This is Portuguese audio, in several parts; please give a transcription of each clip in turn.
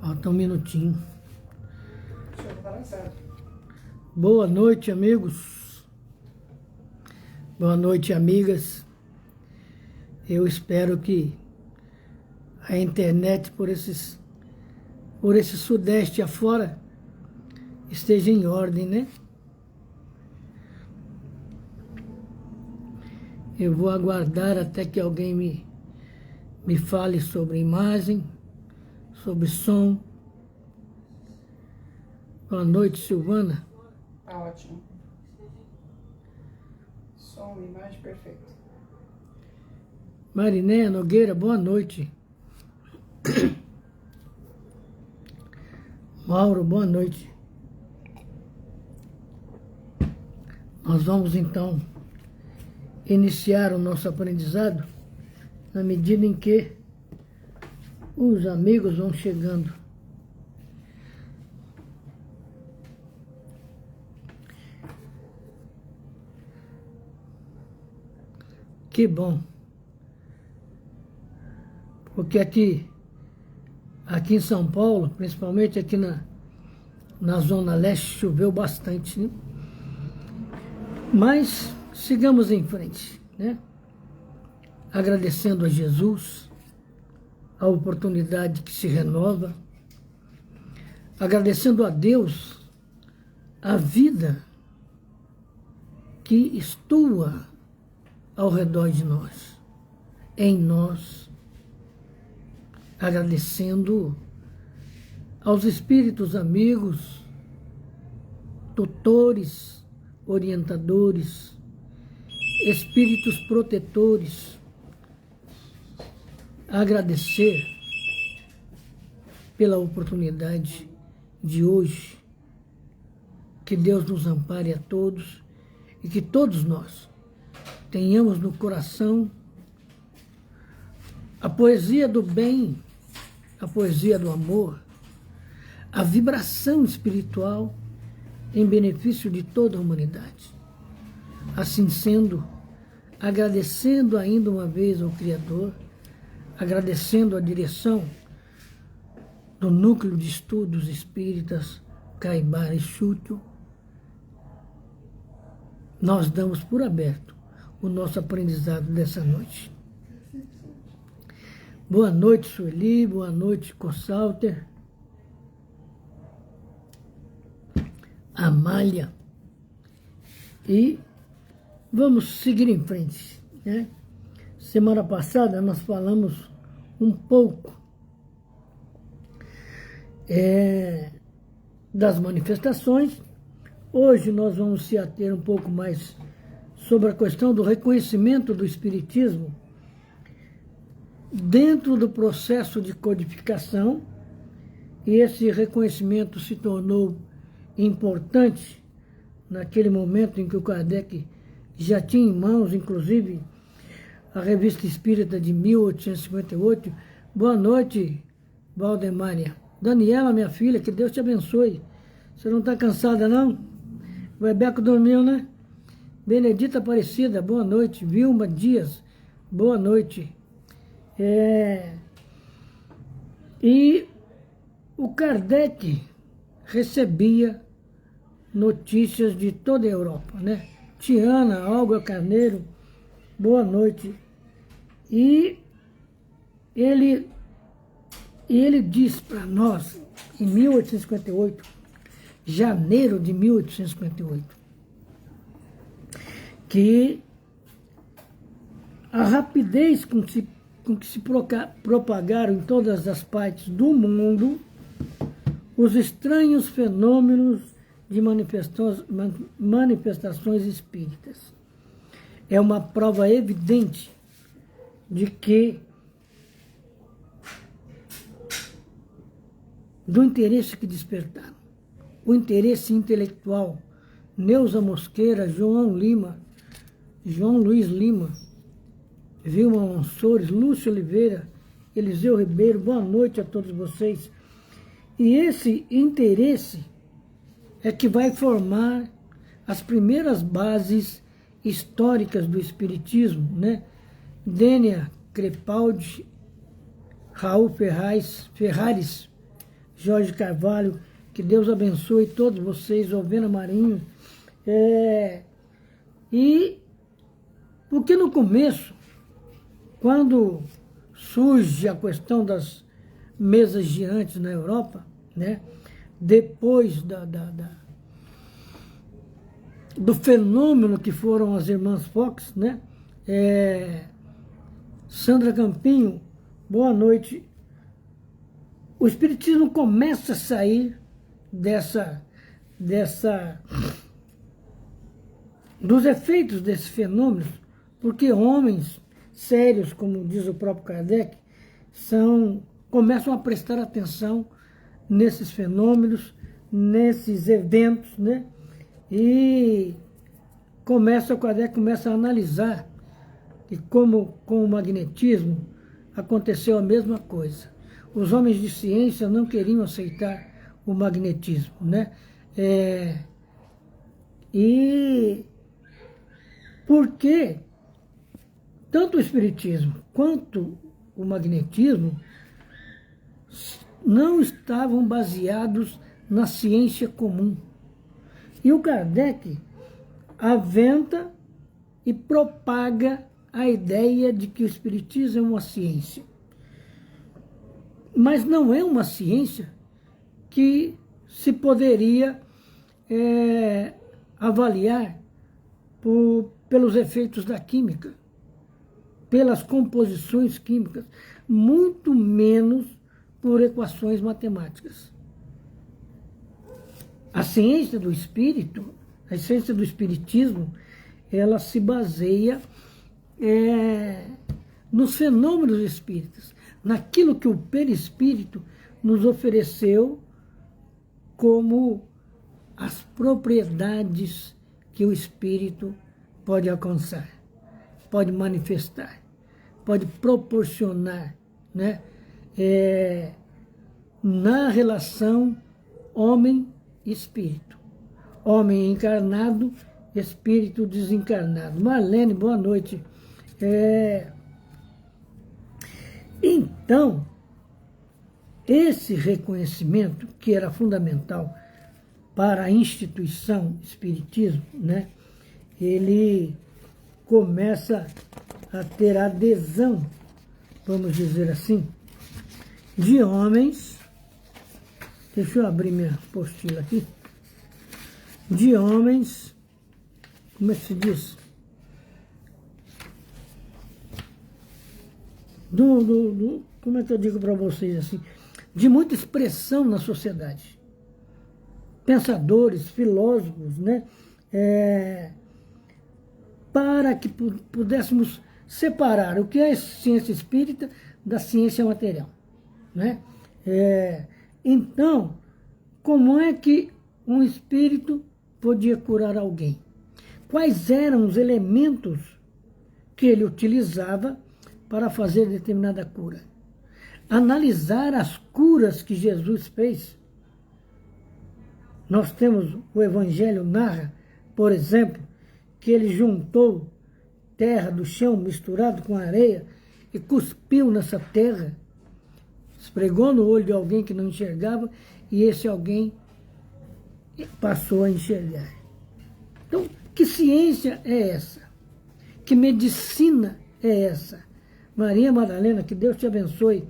Falta um minutinho. O senhor tá lançado. Boa noite, amigos. Boa noite, amigas. Eu espero que a internet por esse sudeste afora esteja em ordem, né? Eu vou aguardar até que alguém me fale sobre imagem, sobre som. Boa noite, Silvana. Tá ótimo. Som e imagem perfeito. Marinéia Nogueira, boa noite. Mauro, boa noite. Nós vamos então iniciar o nosso aprendizado na medida em que os amigos vão chegando. Que bom. Porque aqui em São Paulo, principalmente aqui na Zona Leste, choveu bastante, né? Mas sigamos em frente, né? Agradecendo a Jesus a oportunidade que se renova, agradecendo a Deus a vida que estua ao redor de nós, em nós, agradecendo aos espíritos amigos, tutores, orientadores, espíritos protetores, agradecer pela oportunidade de hoje, que Deus nos ampare a todos e que todos nós tenhamos no coração a poesia do bem, a poesia do amor, a vibração espiritual em benefício de toda a humanidade. Assim sendo, agradecendo ainda uma vez ao Criador, agradecendo a direção do Núcleo de Estudos Espíritas Caibara e Chútil, nós damos por aberto o nosso aprendizado dessa noite. Boa noite, Sueli, boa noite, Consalter, Amália. E vamos seguir em frente, né? Semana passada nós falamos um pouco das manifestações. Hoje nós vamos se ater um pouco mais sobre a questão do reconhecimento do Espiritismo dentro do processo de codificação, e esse reconhecimento se tornou importante naquele momento em que o Kardec já tinha em mãos, inclusive, a Revista Espírita de 1858. Boa noite, Valdemária. Daniela, minha filha, que Deus te abençoe. Você não está cansada, não? O Rebeco dormiu, né? Benedita Aparecida, boa noite. Vilma Dias, boa noite. E o Kardec recebia notícias de toda a Europa, né? Tiana, Olga Carneiro, boa noite. E ele diz para nós, em 1858, janeiro de 1858, que a rapidez com que se propagaram em todas as partes do mundo os estranhos fenômenos de manifestações espíritas. É uma prova evidente de que do interesse que despertaram, o interesse intelectual, Neuza Mosqueira, João Luiz Lima, Vilma Mansores, Lúcio Oliveira, Eliseu Ribeiro, boa noite a todos vocês. E esse interesse é que vai formar as primeiras bases históricas do Espiritismo, né? Dênia Crepaldi, Raul Ferrares, Jorge Carvalho, que Deus abençoe todos vocês, Ovena Marinho. E porque no começo, quando surge a questão das mesas girantes na Europa, né, depois do fenômeno que foram as irmãs Fox, né, Sandra Campinho, boa noite. O espiritismo começa a sair dos efeitos desses fenômenos, porque homens sérios, como diz o próprio Kardec, começam a prestar atenção nesses fenômenos, nesses eventos, né? E o Kardec começa a analisar que como com o magnetismo aconteceu a mesma coisa. Os homens de ciência não queriam aceitar o magnetismo, né? E porque tanto o espiritismo quanto o magnetismo não estavam baseados na ciência comum. E o Kardec aventa e propaga a ideia de que o espiritismo é uma ciência. Mas não é uma ciência que se poderia avaliar pelos efeitos da química, pelas composições químicas, muito menos por equações matemáticas. A ciência do espírito, a ciência do espiritismo, ela se baseia nos fenômenos espíritas, naquilo que o perispírito nos ofereceu como as propriedades que o espírito pode alcançar, pode manifestar, pode proporcionar, né? Na relação homem-espírito. Homem encarnado, espírito desencarnado. Marlene, boa noite. Então, esse reconhecimento, que era fundamental para a instituição espiritismo, né, ele começa a ter adesão, vamos dizer assim, de homens, deixa eu abrir minha apostila aqui, de homens, como é que se diz? Como é que eu digo para vocês assim? De muita expressão na sociedade. Pensadores, filósofos, né? Para que pudéssemos separar o que é a ciência espírita da ciência material, né? Então, como é que um espírito podia curar alguém? Quais eram os elementos que ele utilizava para fazer determinada cura? Analisar as curas que Jesus fez. Nós temos, o Evangelho narra, por exemplo, que ele juntou terra do chão misturado com areia e cuspiu nessa terra, esfregou no olho de alguém que não enxergava e esse alguém passou a enxergar. Então, que ciência é essa? Que medicina é essa? Maria Madalena, que Deus te abençoe.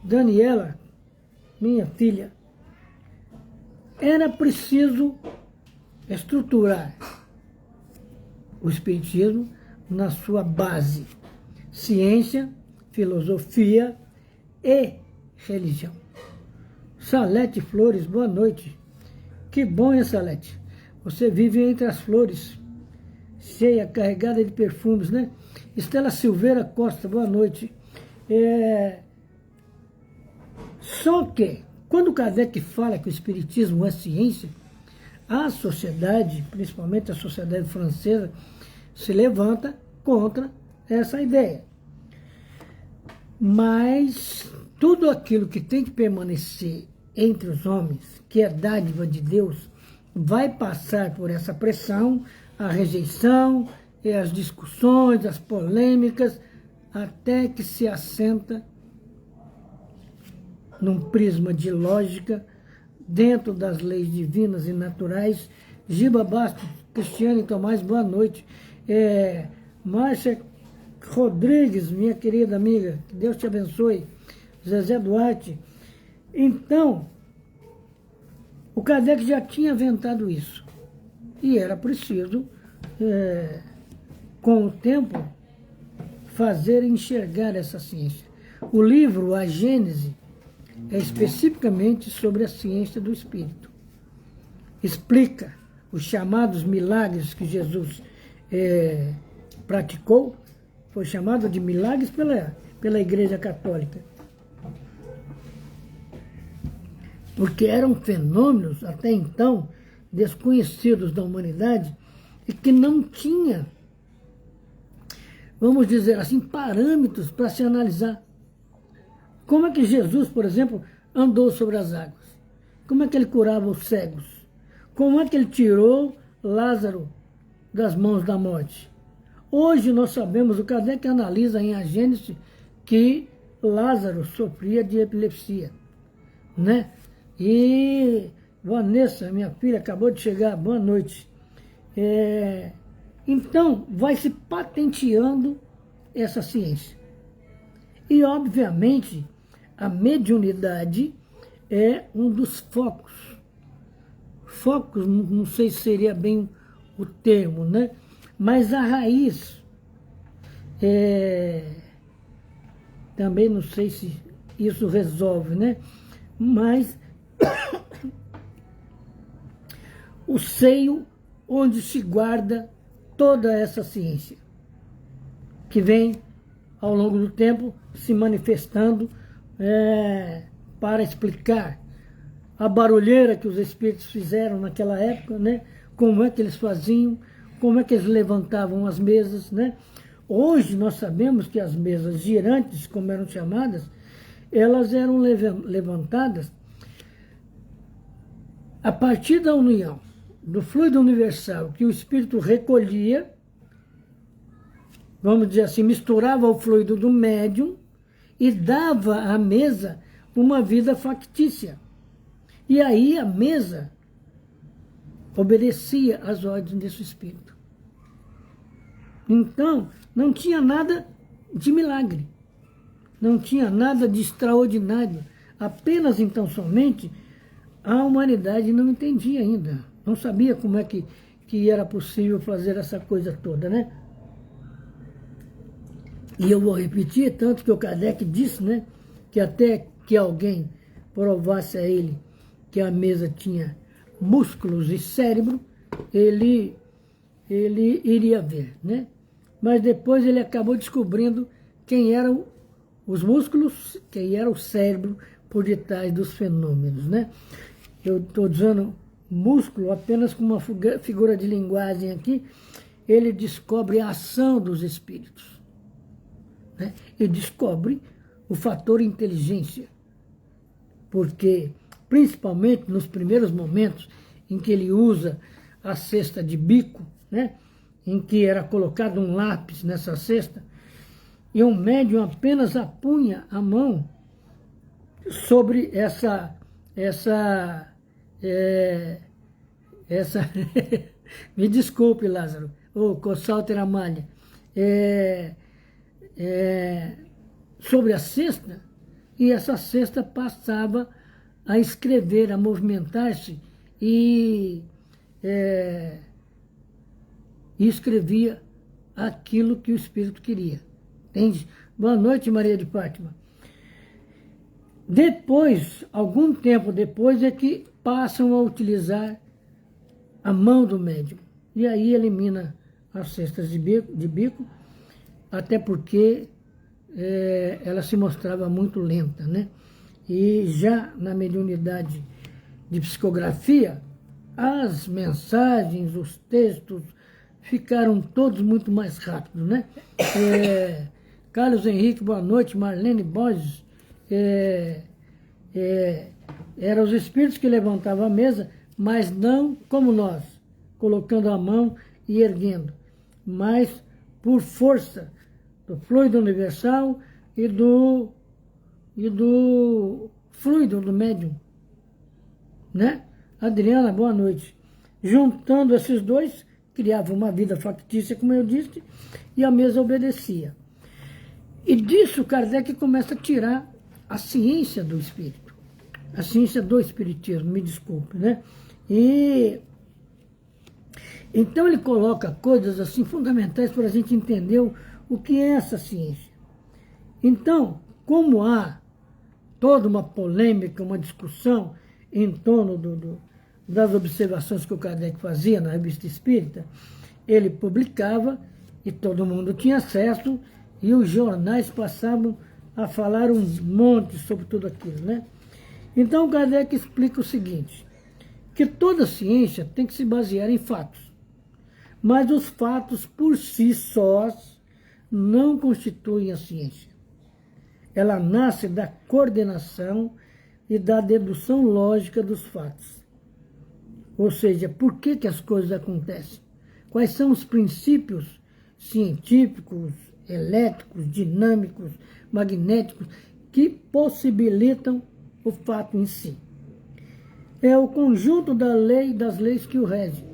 Daniela, minha filha, era preciso estruturar o espiritismo na sua base, ciência, filosofia e religião. Salete Flores, boa noite. Que bom, hein, Salete? Você vive entre as flores, cheia, carregada de perfumes, né? Estela Silveira Costa, boa noite. Só que, quando Kardec fala que o espiritismo é ciência, a sociedade, principalmente a sociedade francesa, se levanta contra essa ideia. Mas tudo aquilo que tem que permanecer entre os homens, que é dádiva de Deus, vai passar por essa pressão, a rejeição, as discussões, as polêmicas, até que se assenta num prisma de lógica dentro das leis divinas e naturais. Giba Bastos, Cristiane Tomás, boa noite. Márcia Rodrigues, minha querida amiga, que Deus te abençoe. Zezé Duarte. Então, o Kardec já tinha aventado isso. E era preciso, com o tempo, fazer enxergar essa ciência. O livro A Gênese é especificamente sobre a ciência do Espírito. Explica os chamados milagres que Jesus praticou, foi chamado de milagres pela Igreja Católica. Porque eram fenômenos, até então, desconhecidos da humanidade e que não tinha, vamos dizer assim, parâmetros para se analisar. Como é que Jesus, por exemplo, andou sobre as águas? Como é que ele curava os cegos? Como é que ele tirou Lázaro das mãos da morte? Hoje nós sabemos, o Kardec analisa em A Gênese que Lázaro sofria de epilepsia, né? E Vanessa, minha filha, acabou de chegar, boa noite. Então, vai se patenteando essa ciência. E, obviamente, a mediunidade é um dos focos. Focos, não sei se seria bem o termo, né? Mas a raiz, também não sei se isso resolve, né? Mas o seio onde se guarda toda essa ciência, que vem, ao longo do tempo, se manifestando para explicar a barulheira que os espíritos fizeram naquela época, né? Como é que eles faziam, como é que eles levantavam as mesas, né? Hoje nós sabemos que as mesas girantes, como eram chamadas, elas eram levantadas a partir da união do fluido universal que o espírito recolhia, vamos dizer assim, misturava o fluido do médium e dava à mesa uma vida factícia. E aí a mesa obedecia às ordens desse espírito. Então, não tinha nada de milagre, não tinha nada de extraordinário, apenas então somente a humanidade não entendia ainda, não sabia como é que era possível fazer essa coisa toda, né? E eu vou repetir, tanto que o Kardec disse, né, que até que alguém provasse a ele que a mesa tinha músculos e cérebro, ele iria ver, né? Mas depois ele acabou descobrindo quem eram os músculos, quem era o cérebro por detrás dos fenômenos, né? Eu estou dizendo músculo apenas com uma figura de linguagem aqui. Ele descobre a ação dos espíritos, né? E descobre o fator inteligência, porque principalmente nos primeiros momentos em que ele usa a cesta de bico, né? Em que era colocado um lápis nessa cesta, e um médium apenas apunha a mão sobre essa me desculpe, Lázaro, coçal teramalha, sobre a cesta, e essa cesta passava a escrever, a movimentar-se e escrevia aquilo que o espírito queria. Entende? Boa noite, Maria de Fátima. Depois, algum tempo depois, é que passam a utilizar a mão do médium. E aí elimina as cestas de bico, até porque ela se mostrava muito lenta, né? E já na mediunidade de psicografia, as mensagens, os textos, ficaram todos muito mais rápidos, né? Carlos Henrique, boa noite. Marlene Borges, eram os espíritos que levantavam a mesa, mas não como nós, colocando a mão e erguendo, mas por força do fluido universal e do fluido do médium, né? Adriana, boa noite. Juntando esses dois, criava uma vida factícia, como eu disse, e a mesa obedecia. E disso Kardec começa a tirar a ciência do espírito, a ciência do espiritismo, me desculpe, né? E então ele coloca coisas assim fundamentais para a gente entender o que é essa ciência. Então, como há toda uma polêmica, uma discussão em torno das observações que o Kardec fazia na Revista Espírita, ele publicava e todo mundo tinha acesso e os jornais passavam a falar um monte sobre tudo aquilo, né? Então, Kardec explica o seguinte, que toda ciência tem que se basear em fatos, mas os fatos por si sós não constituem a ciência. Ela nasce da coordenação e da dedução lógica dos fatos. Ou seja, por que as coisas acontecem? Quais são os princípios científicos, elétricos, dinâmicos, magnéticos, que possibilitam o fato em si? É o conjunto das leis que o regem.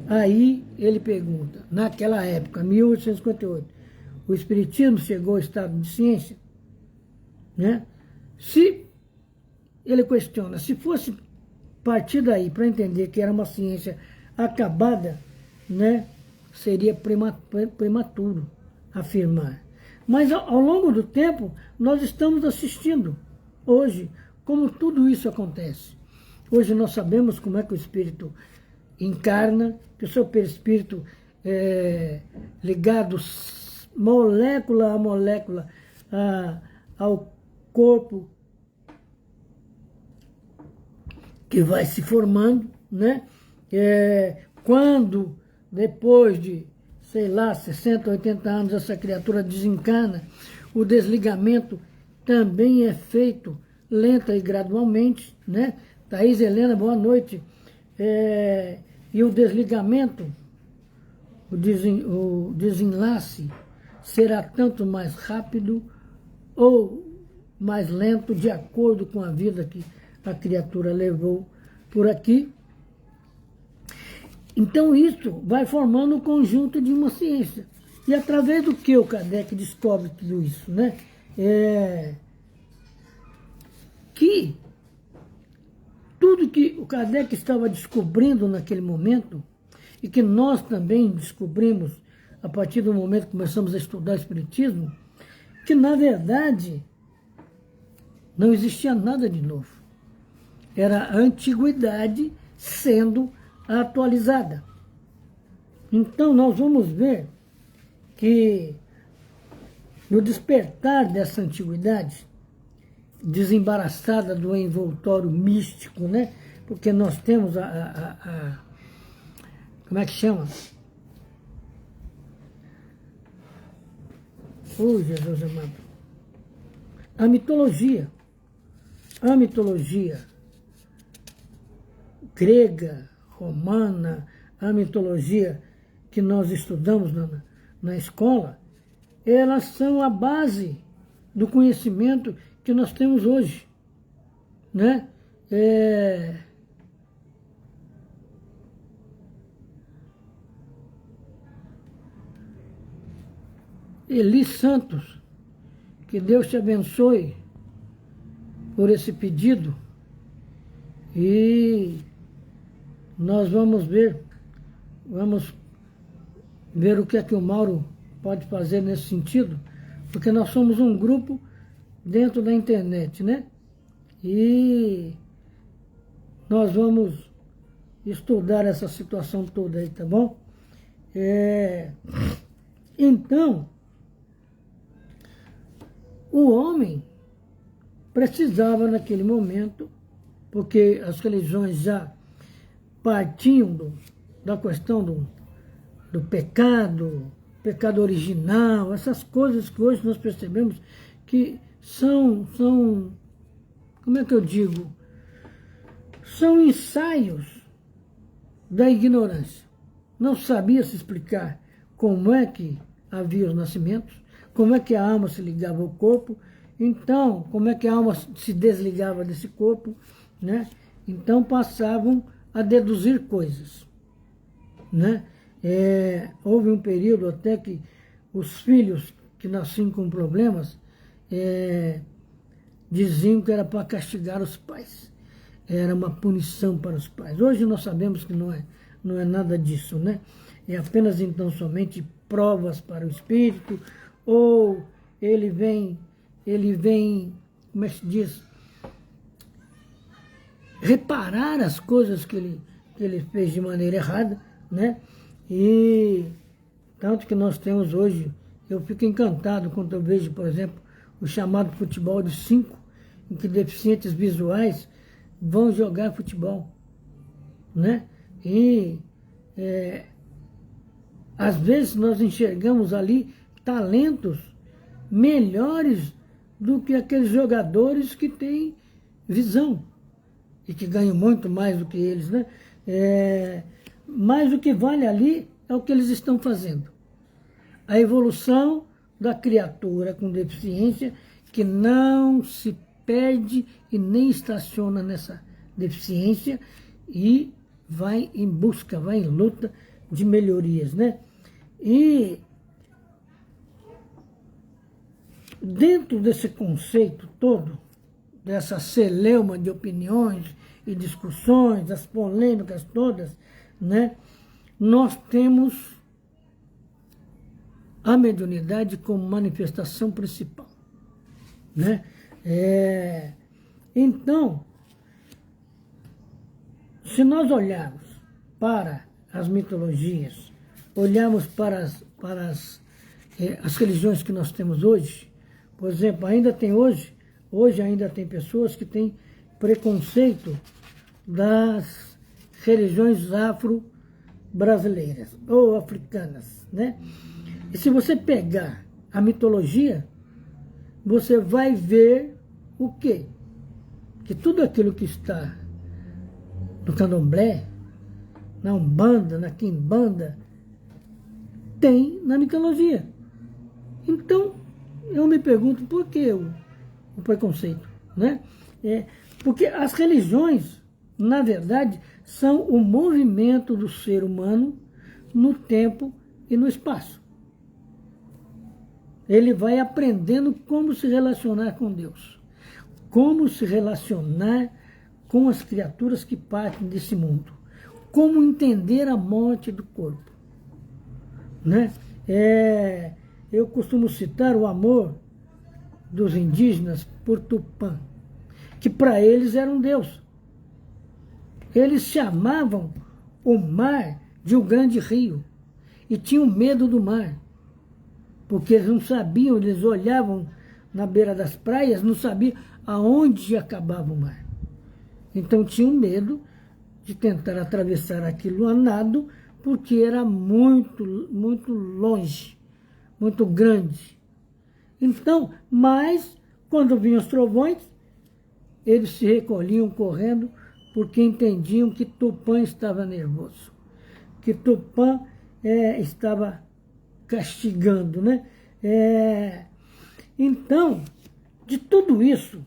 Aí ele pergunta, naquela época, 1858, o Espiritismo chegou ao estado de ciência? Né? Se ele questiona, se fosse partir daí para entender que era uma ciência acabada, né, seria prematuro afirmar. Mas ao longo do tempo, nós estamos assistindo hoje como tudo isso acontece. Hoje nós sabemos como é que o espírito encarna, que o seu perispírito é ligado molécula a molécula ao corpo que vai se formando, né? Quando, depois de, sei lá, 60, 80 anos, essa criatura desencarna, o desligamento também é feito lenta e gradualmente, né? Thaís Helena, boa noite. E o desligamento, o desenlace, será tanto mais rápido ou mais lento, de acordo com a vida que a criatura levou por aqui. Então isso vai formando um conjunto de uma ciência. E através do que o Kardec descobre tudo isso, né? Que tudo que o Kardec estava descobrindo naquele momento, e que nós também descobrimos a partir do momento que começamos a estudar o Espiritismo, que na verdade não existia nada de novo. Era a antiguidade sendo atualizada. Então nós vamos ver que no despertar dessa antiguidade, desembaraçada do envoltório místico, né? Porque nós temos como é que chama? Jesus amado. A mitologia grega, romana, a mitologia que nós estudamos na escola, elas são a base do conhecimento que nós temos hoje, né? Eli Santos, que Deus te abençoe por esse pedido, e nós vamos ver o que é que o Mauro pode fazer nesse sentido, porque nós somos um grupo dentro da internet, né? E nós vamos estudar essa situação toda aí, tá bom? Então, o homem precisava naquele momento, porque as religiões já partiam da questão do pecado original, essas coisas que hoje nós percebemos que são, como é que eu digo, são ensaios da ignorância. Não sabia se explicar como é que havia os nascimentos, como é que a alma se ligava ao corpo, então, como é que a alma se desligava desse corpo, né? Então passavam a deduzir coisas, né? Houve um período até que os filhos que nasciam com problemas diziam que era para castigar os pais, era uma punição para os pais. Hoje nós sabemos que não é nada disso, né? É apenas então somente provas para o espírito, ou ele vem, como é que se diz, reparar as coisas que ele fez de maneira errada, né? E tanto que nós temos hoje, eu fico encantado quando eu vejo, por exemplo, o chamado futebol de 5, em que deficientes visuais vão jogar futebol, né? E às vezes nós enxergamos ali talentos melhores do que aqueles jogadores que têm visão e que ganham muito mais do que eles, né? Mas o que vale ali é o que eles estão fazendo. A evolução da criatura com deficiência que não se perde e nem estaciona nessa deficiência e vai em busca, vai em luta de melhorias, né? E dentro desse conceito todo, dessa celeuma de opiniões e discussões, das polêmicas todas, né? Nós temos a mediunidade como manifestação principal, né? Então, se nós olharmos para as mitologias, olharmos para as religiões que nós temos hoje, por exemplo, hoje ainda tem pessoas que têm preconceito das religiões afro-brasileiras ou africanas, né? E se você pegar a mitologia, você vai ver o quê? Que tudo aquilo que está no candomblé, na umbanda, na quimbanda, tem na mitologia. Então, eu me pergunto por que o preconceito, né? Porque as religiões, na verdade, são o movimento do ser humano no tempo e no espaço. Ele vai aprendendo como se relacionar com Deus, como se relacionar com as criaturas que partem desse mundo, como entender a morte do corpo, né? Eu costumo citar o amor dos indígenas por Tupã, que para eles era um Deus. Eles chamavam o mar de um grande rio e tinham medo do mar, porque eles não sabiam, eles olhavam na beira das praias, não sabiam aonde acabava o mar. Então tinham medo de tentar atravessar aquilo a nado, porque era muito, muito longe, muito grande. Então, mas, quando vinham os trovões, eles se recolhiam correndo, porque entendiam que Tupã estava nervoso, que Tupã estava castigando, né? Então, de tudo isso,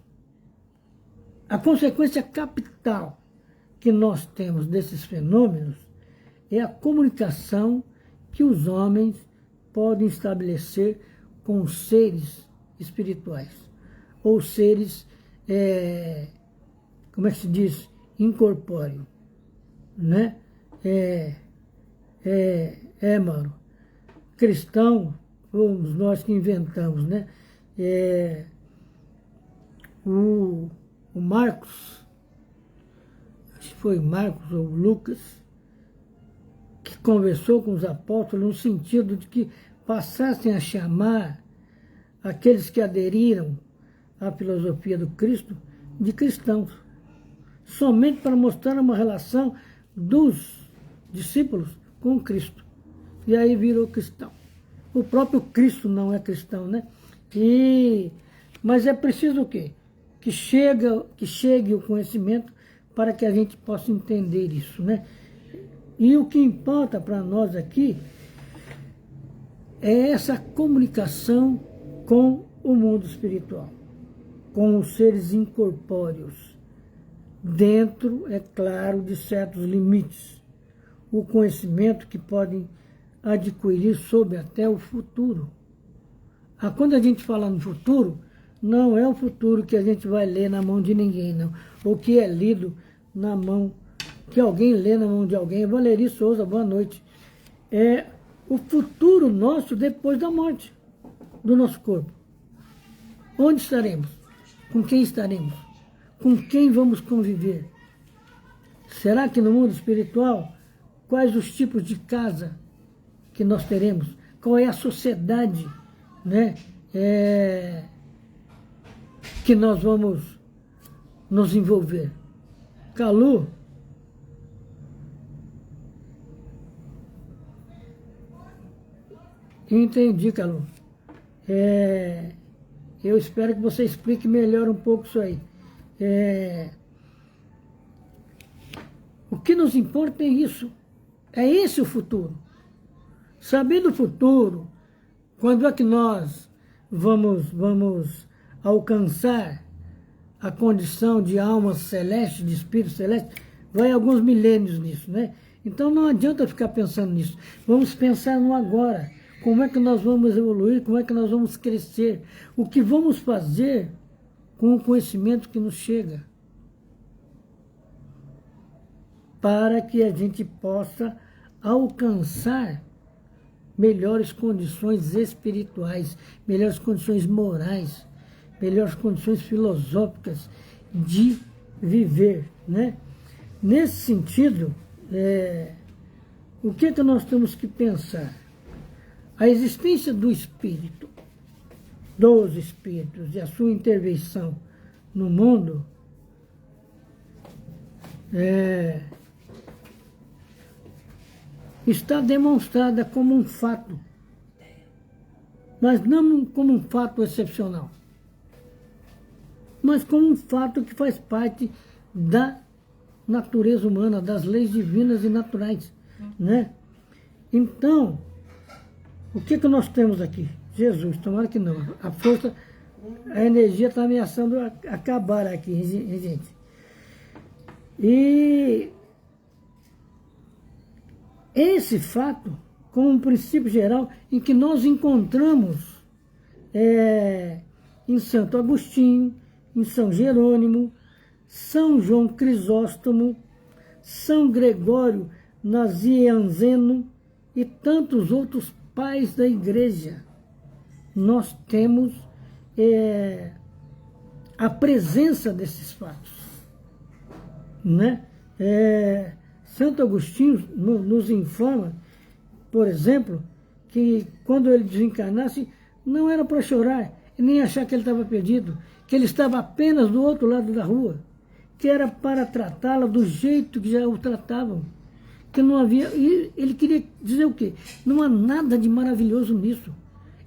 a consequência capital que nós temos desses fenômenos é a comunicação que os homens podem estabelecer com os seres espirituais, ou seres, como é que se diz, incorpóreo, né? Mano, cristão, fomos nós que inventamos, né? O Marcos, acho que foi Marcos ou Lucas, que conversou com os apóstolos no sentido de que passassem a chamar aqueles que aderiram à filosofia do Cristo de cristãos, somente para mostrar uma relação dos discípulos com Cristo. E aí virou cristão. O próprio Cristo não é cristão, né? Mas é preciso o quê? Que chegue o conhecimento para que a gente possa entender isso, né? E o que importa para nós aqui é essa comunicação com o mundo espiritual, com os seres incorpóreos, dentro, é claro, de certos limites. O conhecimento que podem adquirir sobre até o futuro. Quando a gente fala no futuro, não é o futuro que a gente vai ler na mão de ninguém, não. Ou que é lido na mão, que alguém lê na mão de alguém. Valery Souza, boa noite. É o futuro nosso depois da morte do nosso corpo. Onde estaremos? Com quem estaremos? Com quem vamos conviver? Será que no mundo espiritual, quais os tipos de casa que nós teremos? Qual é a sociedade, né, que nós vamos nos envolver? Calu, entendi, Calu. Eu espero que você explique melhor um pouco isso aí. O que nos importa é isso. É esse o futuro. Sabendo o futuro, quando é que nós vamos alcançar a condição de alma celeste, de espírito celeste, vai alguns milênios nisso, né? Então não adianta ficar pensando nisso. Vamos pensar no agora. Como é que nós vamos evoluir, como é que nós vamos crescer, o que vamos fazer com o conhecimento que nos chega, para que a gente possa alcançar melhores condições espirituais, melhores condições morais, melhores condições filosóficas de viver, né? Nesse sentido, o que nós temos que pensar? A existência do espírito, dos espíritos e a sua intervenção no mundo está demonstrada como um fato, mas não como um fato excepcional, mas como um fato que faz parte da natureza humana, das leis divinas e naturais, né? Então, o que nós temos aqui? Jesus, tomara que não. A força, a energia está ameaçando acabar aqui, gente. E esse fato, como um princípio geral, em que nós encontramos em Santo Agostinho, em São Jerônimo, São João Crisóstomo, São Gregório Nazianzeno e tantos outros pais da igreja, nós temos a presença desses fatos, né? Santo Agostinho nos informa, por exemplo, que quando ele desencarnasse, não era para chorar, e nem achar que ele estava perdido, que ele estava apenas do outro lado da rua, que era para tratá-la do jeito que já o tratavam. Que não havia, ele queria dizer o quê? Não há nada de maravilhoso nisso.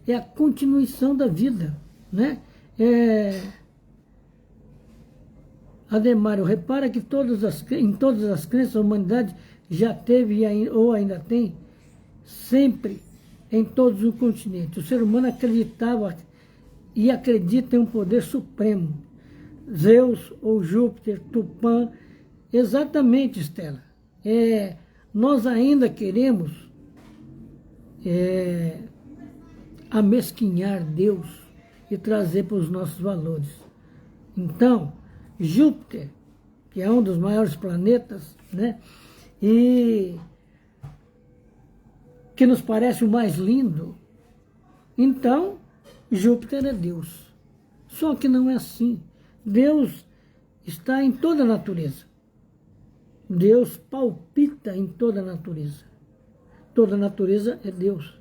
É a continuação da vida, né? Ademário, repara que em todas as crenças a humanidade já teve ou ainda tem, sempre, em todos os continentes. O ser humano acreditava e acredita em um poder supremo. Zeus ou Júpiter, Tupã, exatamente, Estela. Nós ainda queremos amesquinhar Deus e trazer para os nossos valores. Então, Júpiter, que é um dos maiores planetas, né, e que nos parece o mais lindo, então, Júpiter é Deus. Só que não é assim. Deus está em toda a natureza. Deus palpita em toda a natureza. Toda a natureza é Deus.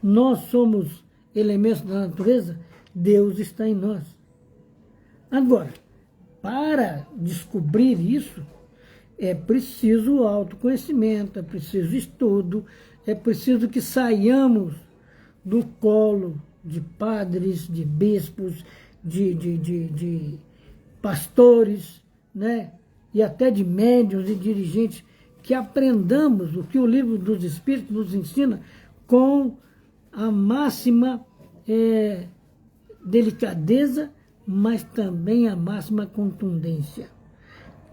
Nós somos elementos da natureza, Deus está em nós. Agora, para descobrir isso, é preciso autoconhecimento, é preciso estudo, é preciso que saiamos do colo de padres, de bispos, de pastores, né? E até de médiuns e dirigentes, que aprendamos o que o Livro dos Espíritos nos ensina com a máxima delicadeza, mas também a máxima contundência.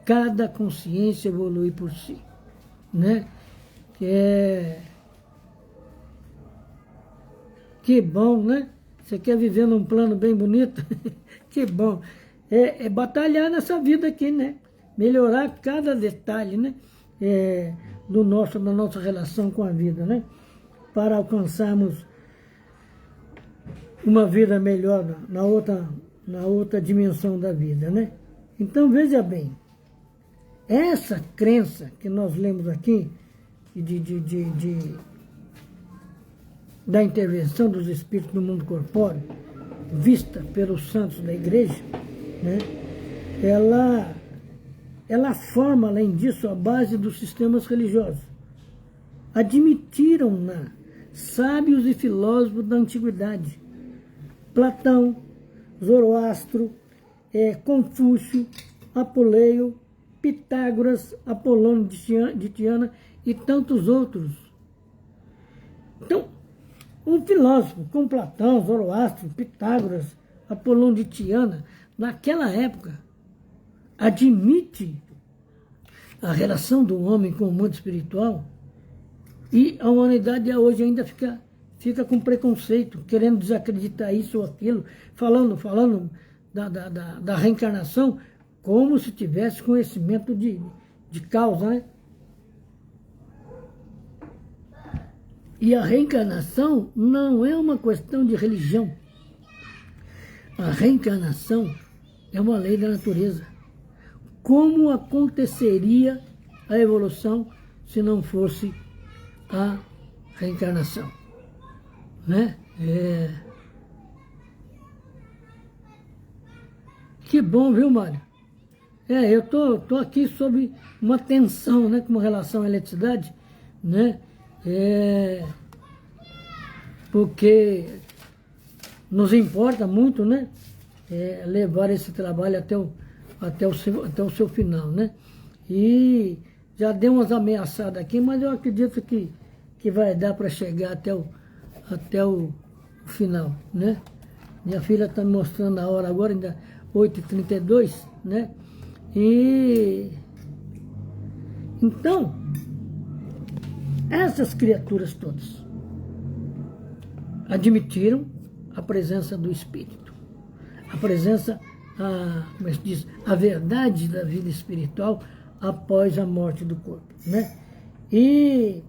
Cada consciência evolui por si, né? Que bom, né? Você quer viver num plano bem bonito? Que bom. É batalhar nessa vida aqui, né? Melhorar cada detalhe, né? Da nossa relação com a vida, né? Para alcançarmos uma vida melhor na outra dimensão da vida, né? Então, veja bem, essa crença que nós lemos aqui, da intervenção dos espíritos no mundo corpóreo, vista pelos santos da igreja, né? Ela forma, além disso, a base dos sistemas religiosos. Admitiram-na sábios e filósofos da antiguidade. Platão, Zoroastro, Confúcio, Apuleio, Pitágoras, Apolônio de Tiana e tantos outros. Então, um filósofo como Platão, Zoroastro, Pitágoras, Apolônio de Tiana, naquela época, admite a relação do homem com o mundo espiritual, e a humanidade hoje ainda fica com preconceito, querendo desacreditar isso ou aquilo, falando da reencarnação como se tivesse conhecimento de causa, né? E a reencarnação não é uma questão de religião. A reencarnação é uma lei da natureza. Como aconteceria a evolução se não fosse a reencarnação, né? Que bom, viu, Mário? Eu tô aqui sob uma tensão, né, com relação à eletricidade, né? Porque nos importa muito, né, levar esse trabalho até o seu final, né? E já deu umas ameaçadas aqui, mas eu acredito que vai dar para chegar até o final, né? Minha filha está me mostrando a hora agora, ainda 8h32, né? E então, essas criaturas todas admitiram a presença do Espírito, a presença, como é que diz, a verdade da vida espiritual após a morte do corpo, né? E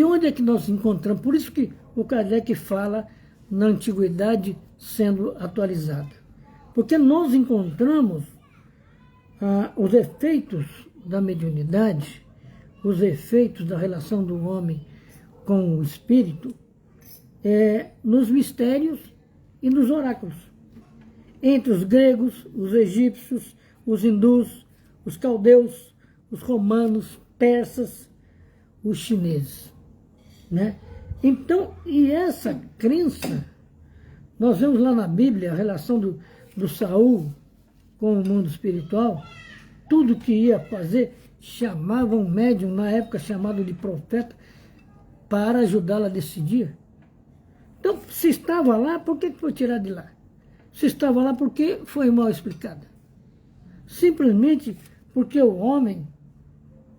onde é que nós encontramos? Por isso que o Kardec fala na antiguidade sendo atualizada. Porque nós encontramos os efeitos da mediunidade, os efeitos da relação do homem com o espírito, nos mistérios e nos oráculos. Entre os gregos, os egípcios, os hindus, os caldeus, os romanos, persas, os chineses, né? Então, e essa crença, nós vemos lá na Bíblia a relação do Saul com o mundo espiritual, tudo que ia fazer, chamava um médium, na época chamado de profeta, para ajudá-la a decidir. Então, se estava lá, por que foi tirado de lá? Se estava lá, porque foi mal explicada. Simplesmente porque o homem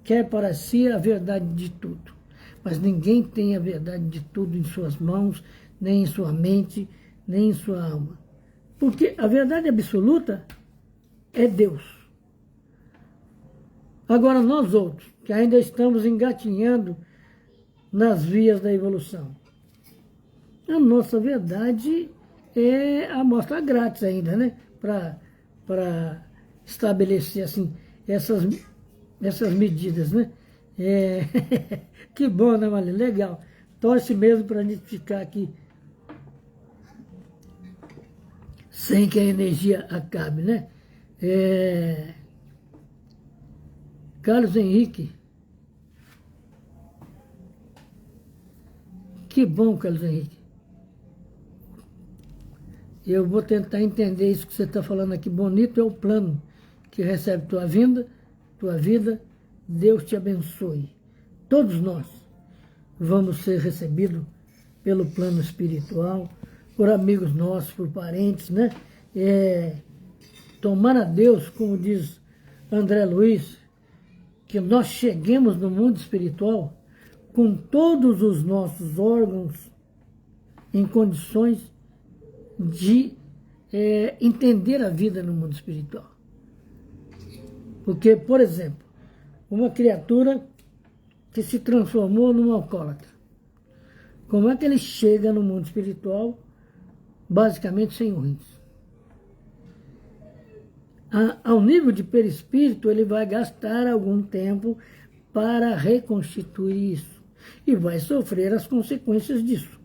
quer para si a verdade de tudo. Mas ninguém tem a verdade de tudo em suas mãos, nem em sua mente, nem em sua alma. Porque a verdade absoluta é Deus. Agora nós outros, que ainda estamos engatinhando nas vias da evolução, a nossa verdade é a amostra grátis ainda, né? Para estabelecer assim, essas medidas, né? Que bom, né, Marlene? Legal. Torce mesmo para a gente ficar aqui sem que a energia acabe, né? Carlos Henrique. Que bom, Carlos Henrique. Eu vou tentar entender isso que você está falando aqui. Bonito é o plano que recebe tua vida. Deus te abençoe. Todos nós vamos ser recebidos pelo plano espiritual, por amigos nossos, por parentes, né? Tomar a Deus, como diz André Luiz, que nós cheguemos no mundo espiritual com todos os nossos órgãos em condições de entender a vida no mundo espiritual. Porque, por exemplo, uma criatura que se transformou num alcoólatra, como é que ele chega no mundo espiritual basicamente sem rins? Ao nível de perispírito, ele vai gastar algum tempo para reconstituir isso e vai sofrer as consequências disso,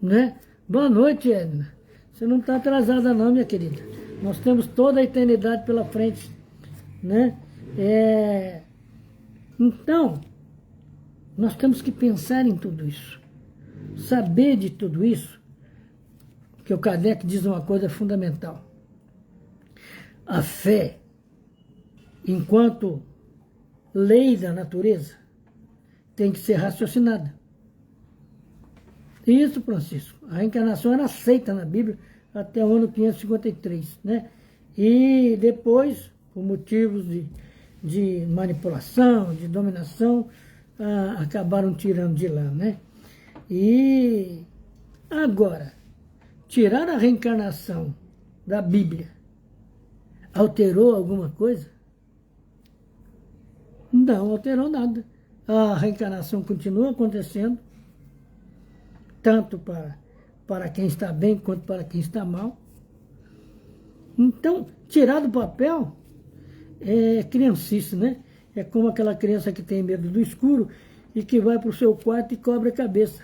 né? Boa noite, Edna. Você não está atrasada não, minha querida. Nós temos toda a eternidade pela frente, né? Então, nós temos que pensar em tudo isso, saber de tudo isso, que o Kardec diz uma coisa fundamental. A fé, enquanto lei da natureza, tem que ser raciocinada. Isso, Francisco, a reencarnação era aceita na Bíblia até o ano 553, né? E depois, por motivos de manipulação, de dominação, acabaram tirando de lá, né? E agora, tirar a reencarnação da Bíblia alterou alguma coisa? Não alterou nada. A reencarnação continua acontecendo, tanto para quem está bem quanto para quem está mal. Então, tirar do papel é criancice, né? É como aquela criança que tem medo do escuro e que vai para o seu quarto e cobre a cabeça.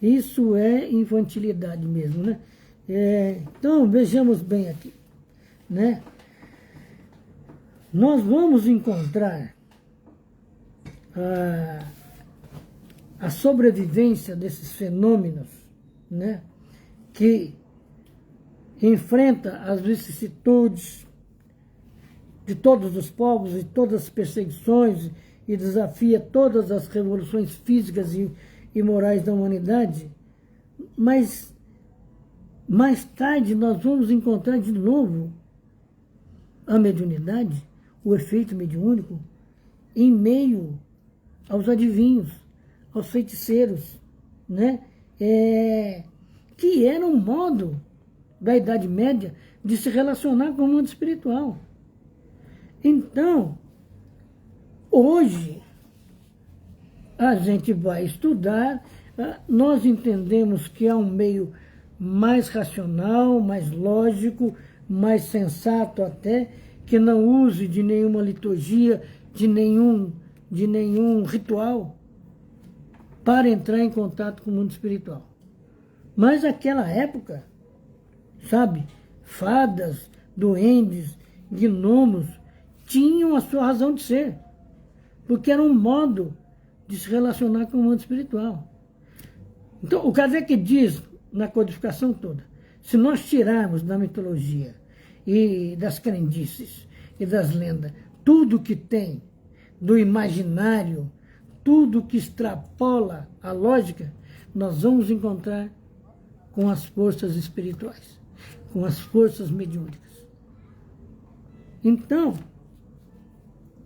Isso é infantilidade mesmo, né? Então, vejamos bem aqui, né? Nós vamos encontrar a sobrevivência desses fenômenos, né, que enfrenta as vicissitudes de todos os povos e todas as perseguições e desafia todas as revoluções físicas e morais da humanidade, mas mais tarde nós vamos encontrar de novo a mediunidade, o efeito mediúnico, em meio aos adivinhos, aos feiticeiros, né? Que era um modo da Idade Média de se relacionar com o mundo espiritual. Então, hoje, a gente vai estudar, nós entendemos que há um meio mais racional, mais lógico, mais sensato até, que não use de nenhuma liturgia, de nenhum ritual, para entrar em contato com o mundo espiritual. Mas naquela época, sabe, fadas, duendes, gnomos, tinham a sua razão de ser, porque era um modo de se relacionar com o mundo espiritual. Então, o Kardec diz, na codificação toda, se nós tirarmos da mitologia e das crendices e das lendas tudo que tem do imaginário, tudo que extrapola a lógica, nós vamos encontrar com as forças espirituais, com as forças mediúnicas. Então,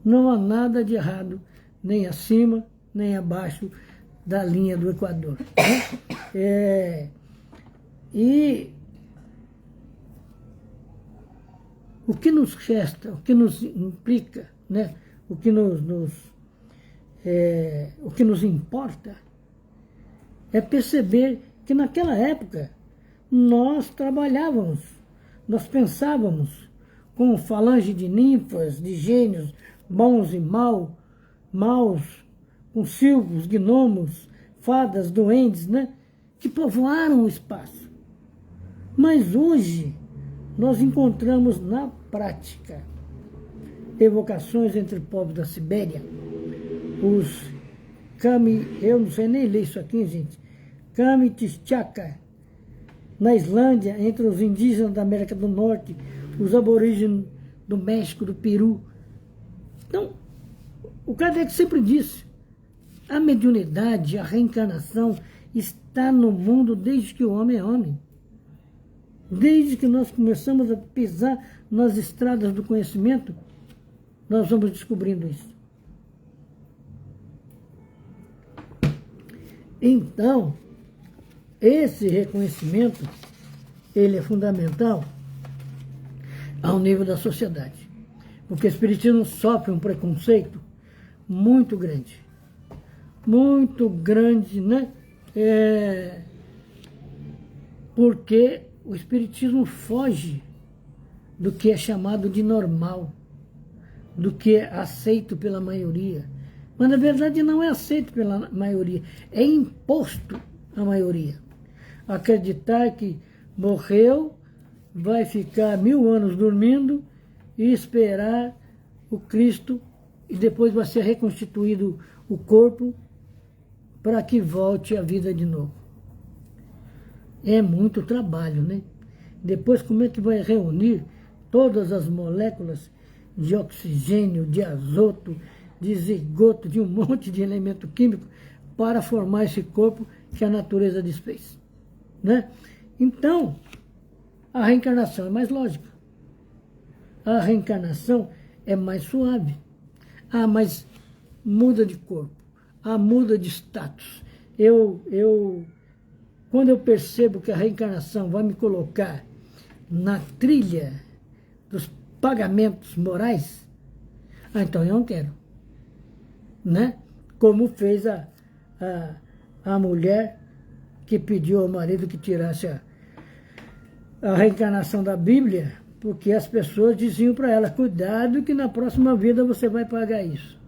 não há nada de errado, nem acima, nem abaixo da linha do Equador, né? E o que nos resta, o que nos implica, né? O que nos importa é perceber que naquela época nós trabalhávamos, nós pensávamos com falange de ninfas, de gênios, bons e maus, com silvos, gnomos, fadas, duendes, né? Que povoaram o espaço. Mas hoje nós encontramos na prática evocações entre povos da Sibéria, os eu não sei nem ler isso aqui, gente, Kami-Tishaka, na Islândia, entre os indígenas da América do Norte, os aborígenes do México, do Peru. Então, o Kardec sempre disse A mediunidade, a reencarnação está no mundo desde que o homem é homem. Desde que nós começamos a pisar nas estradas do conhecimento, nós vamos descobrindo isso. Então, esse reconhecimento, ele é fundamental ao nível da sociedade. Porque o espiritismo sofre um preconceito muito grande. Muito grande, né? Porque o espiritismo foge do que é chamado de normal, do que é aceito pela maioria. Mas, na verdade, não é aceito pela maioria, é imposto à maioria. Acreditar que morreu, vai ficar 1000 anos dormindo e esperar o Cristo, e depois vai ser reconstituído o corpo para que volte à vida de novo. É muito trabalho, né? Depois, como é que vai reunir todas as moléculas de oxigênio, de azoto, de zigoto, de um monte de elemento químico para formar esse corpo que a natureza desfez, né? Então, a reencarnação é mais lógica. A reencarnação é mais suave. Ah, mas muda de corpo. Ah, muda de status. Quando eu percebo que a reencarnação vai me colocar na trilha dos pagamentos morais, então eu não quero. Né? Como fez a mulher que pediu ao marido que tirasse a reencarnação da Bíblia, porque as pessoas diziam para ela, cuidado que na próxima vida você vai pagar isso.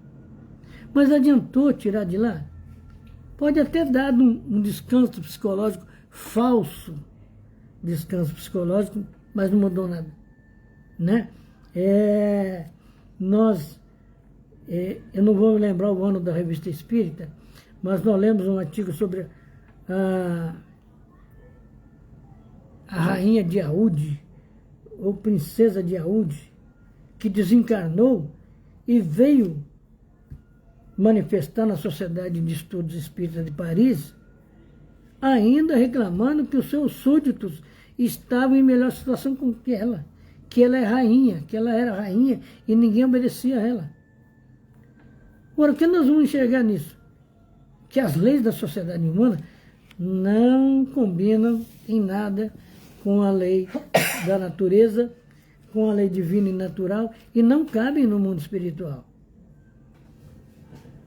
Mas adiantou tirar de lá? Pode até dar um descanso psicológico, falso descanso psicológico, mas não mudou nada. Né? Eu não vou me lembrar o ano da Revista Espírita, mas nós lemos um artigo sobre a rainha de Aúde, ou princesa de Aúde, que desencarnou e veio manifestar na Sociedade de Estudos Espíritas de Paris, ainda reclamando que os seus súditos estavam em melhor situação que ela é rainha, que ela era rainha e ninguém obedecia a ela. Agora, o que nós vamos enxergar nisso? Que as leis da sociedade humana não combinam em nada com a lei da natureza, com a lei divina e natural, e não cabem no mundo espiritual.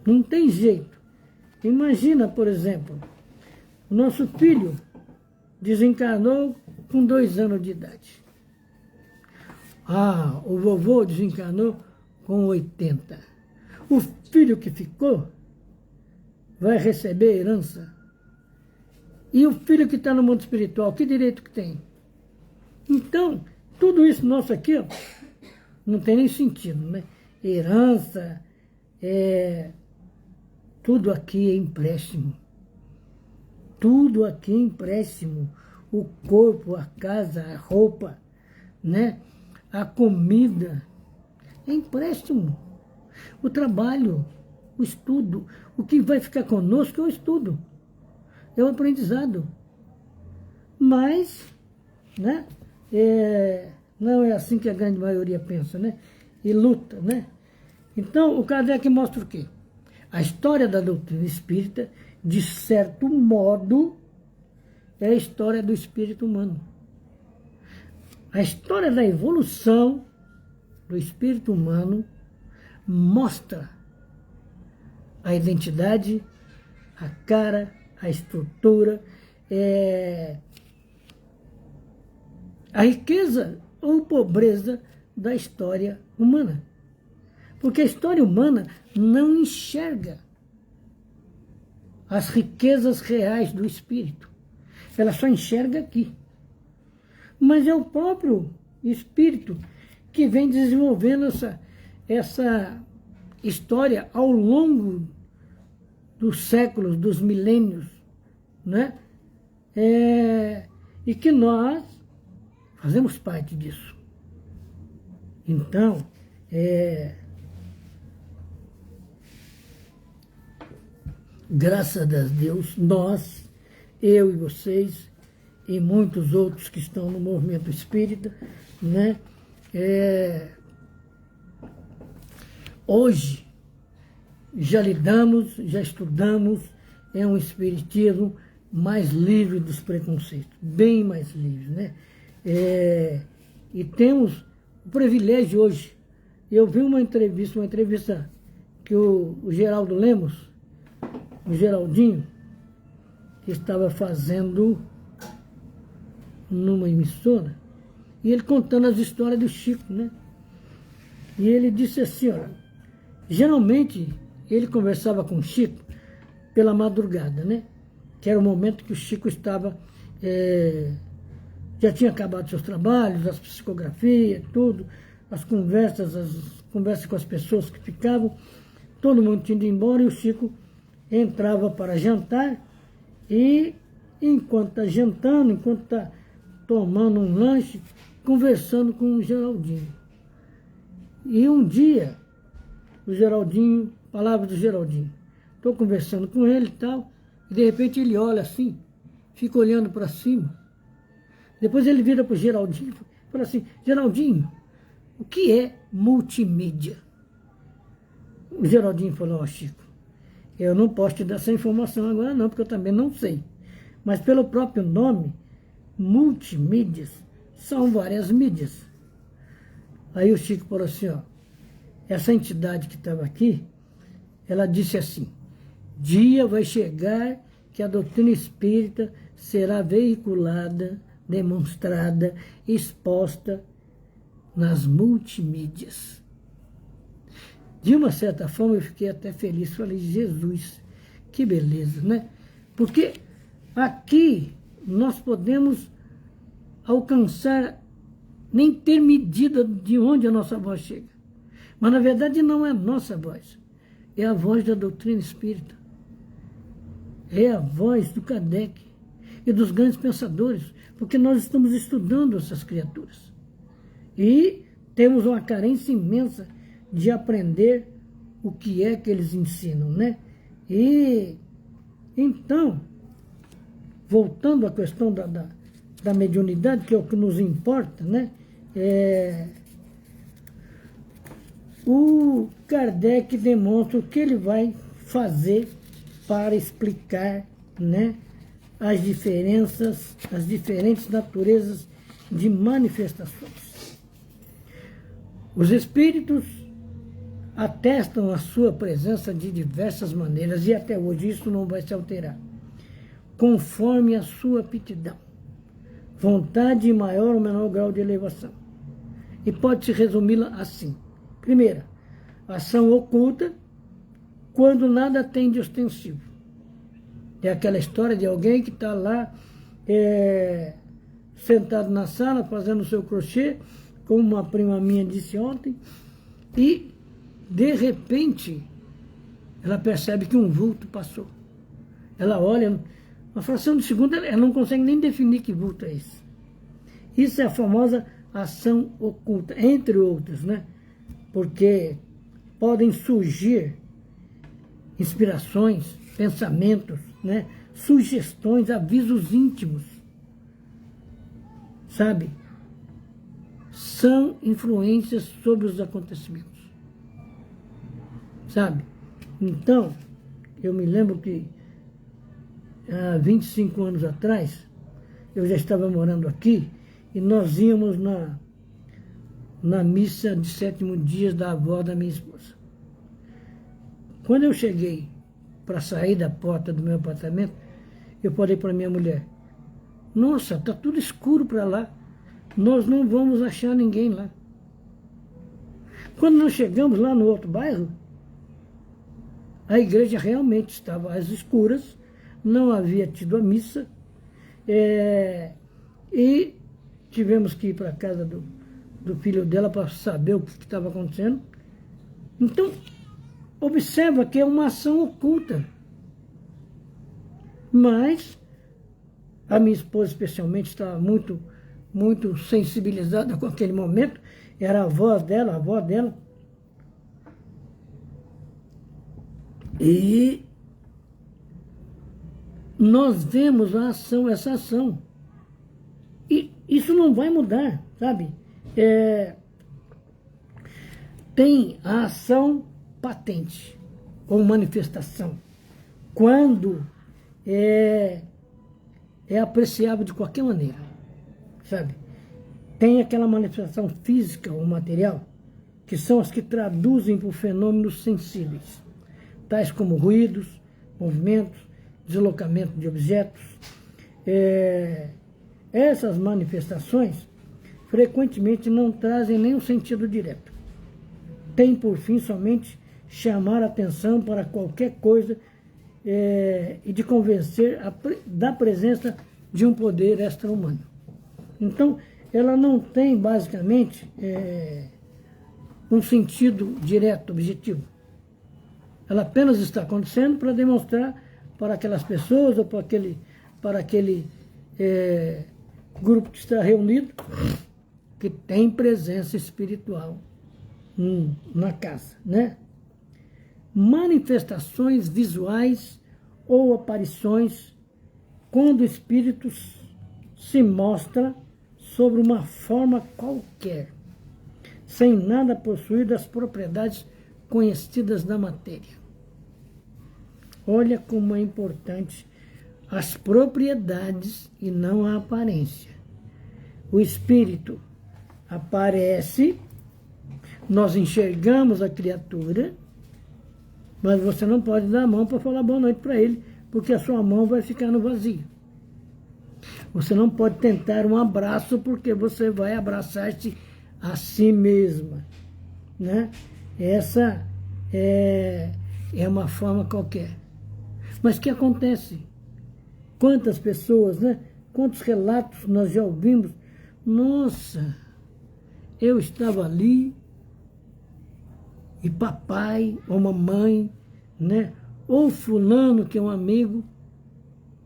Não tem jeito. Imagina, por exemplo, o nosso filho desencarnou com 2 anos de idade. Ah, o vovô desencarnou com 80. O filho que ficou vai receber herança. E o filho que está no mundo espiritual, que direito que tem? Então, tudo isso nosso aqui, ó, não tem nem sentido, né? Herança, tudo aqui é empréstimo. Tudo aqui é empréstimo. O corpo, a casa, a roupa, né? A comida, é empréstimo. O trabalho, o estudo, o que vai ficar conosco é o estudo. É o aprendizado. Mas, né, não é assim que a grande maioria pensa, né? E luta, né? Então, o Kardec mostra o quê? A história da doutrina espírita, de certo modo, é a história do espírito humano. A história da evolução do espírito humano mostra a identidade, a cara, a estrutura, a riqueza ou pobreza da história humana. Porque a história humana não enxerga as riquezas reais do espírito. Ela só enxerga aqui. Mas é o próprio espírito que vem desenvolvendo essa história ao longo dos séculos, dos milênios, né? E que nós fazemos parte disso. Então, graças a Deus, nós, eu e vocês, e muitos outros que estão no movimento espírita, né? Hoje, já lidamos, já estudamos, é um espiritismo mais livre dos preconceitos, bem mais livre, né? E temos o privilégio hoje. Eu vi uma entrevista que o Geraldo Lemos, o Geraldinho, que estava fazendo numa emissora, e ele contando as histórias do Chico, né? E ele disse assim, olha, geralmente ele conversava com o Chico pela madrugada, né? Que era o momento que o Chico estava, já tinha acabado seus trabalhos, as psicografias, tudo, as conversas com as pessoas que ficavam, todo mundo tinha ido embora e o Chico entrava para jantar e enquanto está jantando, enquanto está tomando um lanche, conversando com o Geraldinho. E um dia, o Geraldinho, palavras do Geraldinho, estou conversando com ele e tal, e de repente ele olha assim, fica olhando para cima. Depois ele vira para o Geraldinho e fala assim, Geraldinho, o que é multimídia? O Geraldinho falou, ó Chico, eu não posso te dar essa informação agora não, porque eu também não sei. Mas pelo próprio nome, multimídias, são várias mídias. Aí o Chico falou assim, ó, essa entidade que estava aqui, ela disse assim, dia vai chegar que a doutrina espírita será veiculada, demonstrada, exposta nas multimídias. De uma certa forma eu fiquei até feliz, falei, Jesus, que beleza, né? Porque aqui nós podemos alcançar, nem ter medida de onde a nossa voz chega. Mas na verdade não é a nossa voz, é a voz da doutrina espírita. É a voz do Kardec e dos grandes pensadores, porque nós estamos estudando essas criaturas. E temos uma carência imensa de aprender o que é que eles ensinam, né? E então, voltando à questão da mediunidade, que é o que nos importa, né? O Kardec demonstra o que ele vai fazer para explicar, né, as diferentes naturezas de manifestações. Os espíritos atestam a sua presença de diversas maneiras e até hoje isso não vai se alterar, conforme a sua aptidão, vontade em maior ou menor grau de elevação. E pode-se resumi-la assim. Primeira, ação oculta, quando nada tem de ostensivo. É aquela história de alguém que está lá sentado na sala, fazendo o seu crochê, como uma prima minha disse ontem, e, de repente, ela percebe que um vulto passou. Ela olha, uma fração de segundo, ela não consegue nem definir que vulto é esse. Isso é a famosa ação oculta, entre outros, né? Porque podem surgir inspirações, pensamentos, né? Sugestões, avisos íntimos, sabe? São influências sobre os acontecimentos, sabe? Então, eu me lembro que há 25 anos atrás, eu já estava morando aqui e nós íamos na missa de 7º dia da avó da minha esposa. Quando eu cheguei para sair da porta do meu apartamento, eu falei para minha mulher, nossa, está tudo escuro para lá, nós não vamos achar ninguém lá. Quando nós chegamos lá no outro bairro, a igreja realmente estava às escuras, não havia tido a missa, e tivemos que ir para a casa do filho dela para saber o que estava acontecendo. Então, observa que é uma ação oculta. Mas a minha esposa, especialmente, estava muito, muito sensibilizada com aquele momento. Era a avó dela. E nós vemos a ação, essa ação. E isso não vai mudar, sabe? Tem a ação patente, ou manifestação, quando é apreciável de qualquer maneira, sabe? Tem aquela manifestação física ou material, que são as que traduzem por fenômenos sensíveis, tais como ruídos, movimentos, deslocamento de objetos. Essas manifestações frequentemente não trazem nenhum sentido direto. Tem por fim somente chamar a atenção para qualquer coisa e de convencer da presença de um poder extra-humano. Então, ela não tem basicamente um sentido direto, objetivo. Ela apenas está acontecendo para demonstrar para aquelas pessoas ou para aquele grupo que está reunido que tem presença espiritual na casa, né? Manifestações visuais ou aparições quando o espírito se mostra sobre uma forma qualquer, sem nada possuir das propriedades conhecidas da matéria. Olha como é importante as propriedades e não a aparência. O espírito aparece, nós enxergamos a criatura, mas você não pode dar a mão para falar boa noite para ele, porque a sua mão vai ficar no vazio. Você não pode tentar um abraço, porque você vai abraçar-se a si mesma, né? Essa é uma forma qualquer. Mas o que acontece? Quantas pessoas, né? Quantos relatos nós já ouvimos? Nossa, eu estava ali e papai ou mamãe, né? Ou fulano, que é um amigo,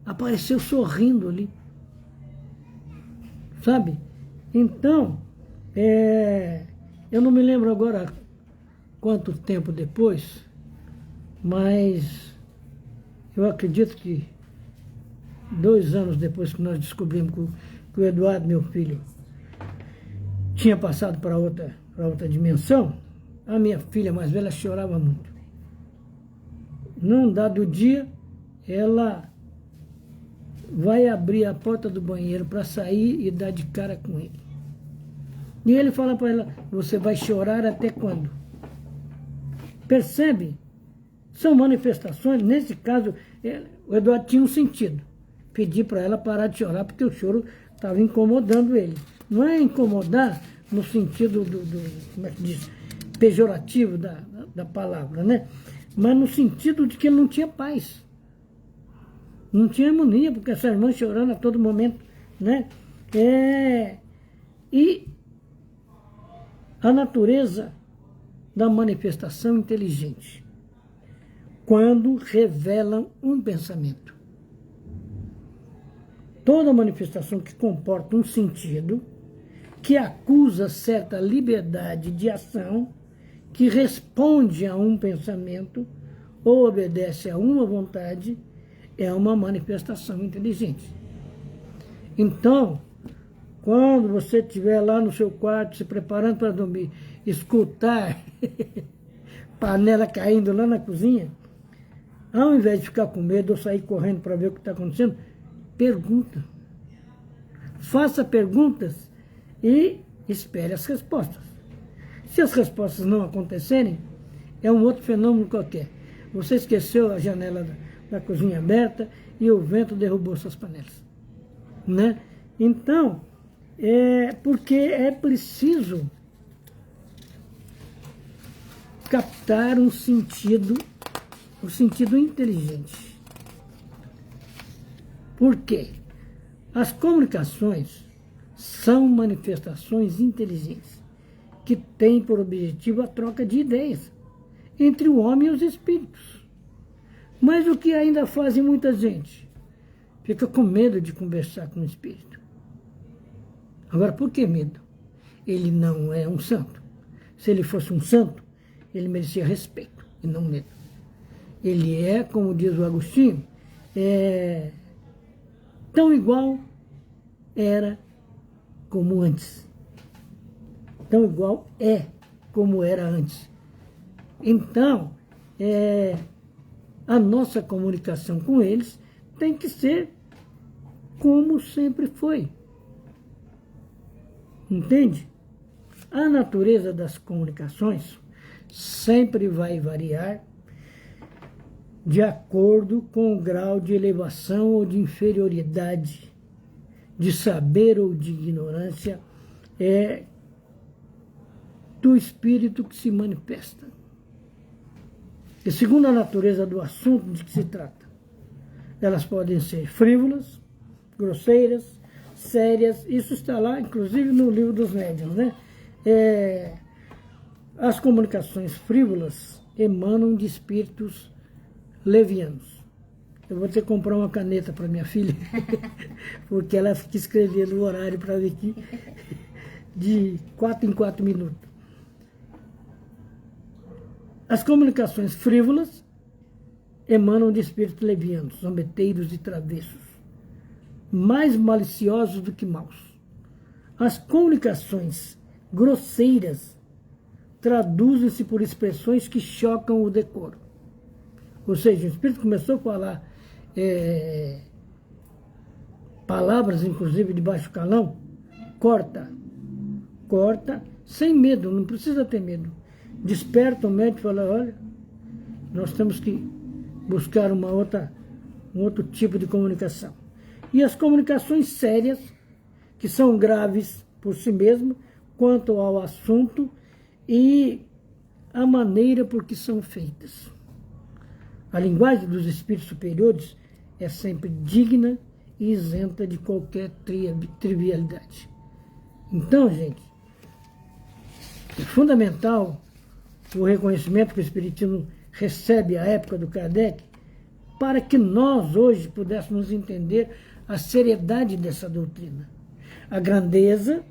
apareceu sorrindo ali. Sabe? Então, eu não me lembro agora quanto tempo depois, mas eu acredito que 2 anos depois que nós descobrimos que o Eduardo, meu filho, tinha passado para outra dimensão, a minha filha mais velha chorava muito. Num dado dia, ela vai abrir a porta do banheiro para sair e dar de cara com ele. E ele fala para ela, você vai chorar até quando? Percebe? São manifestações, nesse caso, o Eduardo tinha um sentido. Pedir para ela parar de chorar, porque o choro estava incomodando ele. Não é incomodar no sentido como é que diz, pejorativo da palavra, né? Mas no sentido de que ele não tinha paz. Não tinha harmonia, porque essa irmã chorando a todo momento, né? E a natureza da manifestação inteligente, quando revelam um pensamento. Toda manifestação que comporta um sentido, que acusa certa liberdade de ação, que responde a um pensamento ou obedece a uma vontade, é uma manifestação inteligente. Então, quando você estiver lá no seu quarto, se preparando para dormir, escutar panela caindo lá na cozinha, ao invés de ficar com medo ou sair correndo para ver o que está acontecendo, pergunta. Faça perguntas e espere as respostas. Se as respostas não acontecerem, é um outro fenômeno qualquer. Você esqueceu a janela da cozinha aberta e o vento derrubou suas panelas, né? Então, porque é preciso captar o sentido inteligente. Por quê? As comunicações são manifestações inteligentes que têm por objetivo a troca de ideias entre o homem e os espíritos. Mas o que ainda fazem muita gente? Fica com medo de conversar com o espírito. Agora, por que medo? Ele não é um santo. Se ele fosse um santo, ele merecia respeito e não medo. Ele é, como diz o Agostinho, tão igual era como antes. Tão igual é como era antes. Então, a nossa comunicação com eles tem que ser como sempre foi. Entende? A natureza das comunicações sempre vai variar de acordo com o grau de elevação ou de inferioridade, de saber ou de ignorância, do espírito que se manifesta. E segundo a natureza do assunto de que se trata, elas podem ser frívolas, grosseiras, sérias. Isso está lá, inclusive, no livro dos médiuns, né? As comunicações frívolas emanam de espíritos levianos. Eu vou ter que comprar uma caneta para minha filha, porque ela fica escrevendo o horário para ver aqui, de 4 em 4 minutos. As comunicações frívolas emanam de espíritos levianos, zombeteiros e travessos, mais maliciosos do que maus. As comunicações grosseiras traduzem-se por expressões que chocam o decoro. Ou seja, o espírito começou a falar palavras, inclusive, de baixo calão, corta, sem medo, não precisa ter medo. Desperta o médico e fala, olha, nós temos que buscar um outro tipo de comunicação. E as comunicações sérias, que são graves por si mesmas, quanto ao assunto e a maneira por que são feitas. A linguagem dos espíritos superiores é sempre digna e isenta de qualquer trivialidade. Então, gente, é fundamental o reconhecimento que o Espiritismo recebe à época do Kardec, para que nós hoje pudéssemos entender a seriedade dessa doutrina, a grandeza,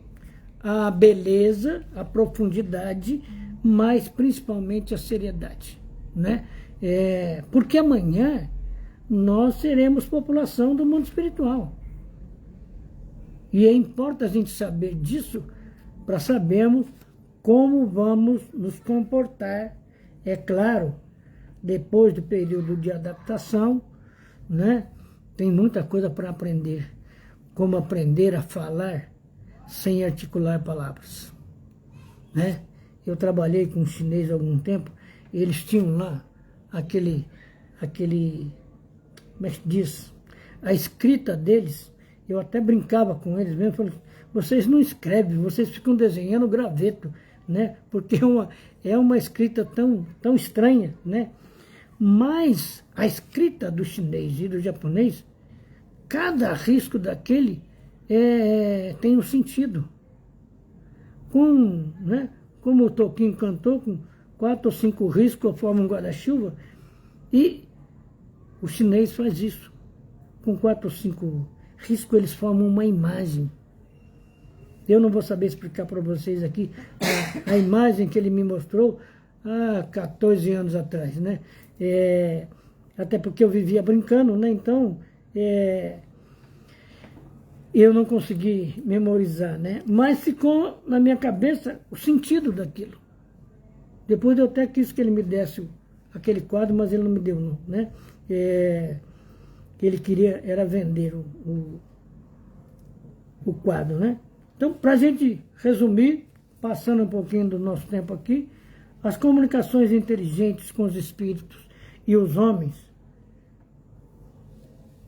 a beleza, a profundidade, mas principalmente a seriedade, né? Porque amanhã nós seremos população do mundo espiritual. E importa a gente saber disso para sabermos como vamos nos comportar, é claro, depois do período de adaptação, né? Tem muita coisa para aprender. Como aprender a falar sem articular palavras, né? Eu trabalhei com um chinês há algum tempo, e eles tinham lá aquele, como é que diz? A escrita deles, eu até brincava com eles mesmo, falei, vocês não escrevem, vocês ficam desenhando graveto, né? Porque é uma escrita tão estranha, né? Mas a escrita do chinês e do japonês, cada risco daquele tem um sentido. Né? Como o Tolkien cantou, com 4 ou 5 riscos formam um guarda-chuva, e o chinês faz isso. Com 4 ou 5 riscos eles formam uma imagem. Eu não vou saber explicar para vocês aqui a imagem que ele me mostrou há 14 anos atrás, né? Até porque eu vivia brincando, né? Então, eu não consegui memorizar, né? Mas ficou na minha cabeça o sentido daquilo. Depois eu até quis que ele me desse aquele quadro, mas ele não me deu, não, né? Ele queria era vender o quadro, né? Então, para a gente resumir, passando um pouquinho do nosso tempo aqui, as comunicações inteligentes com os espíritos e os homens,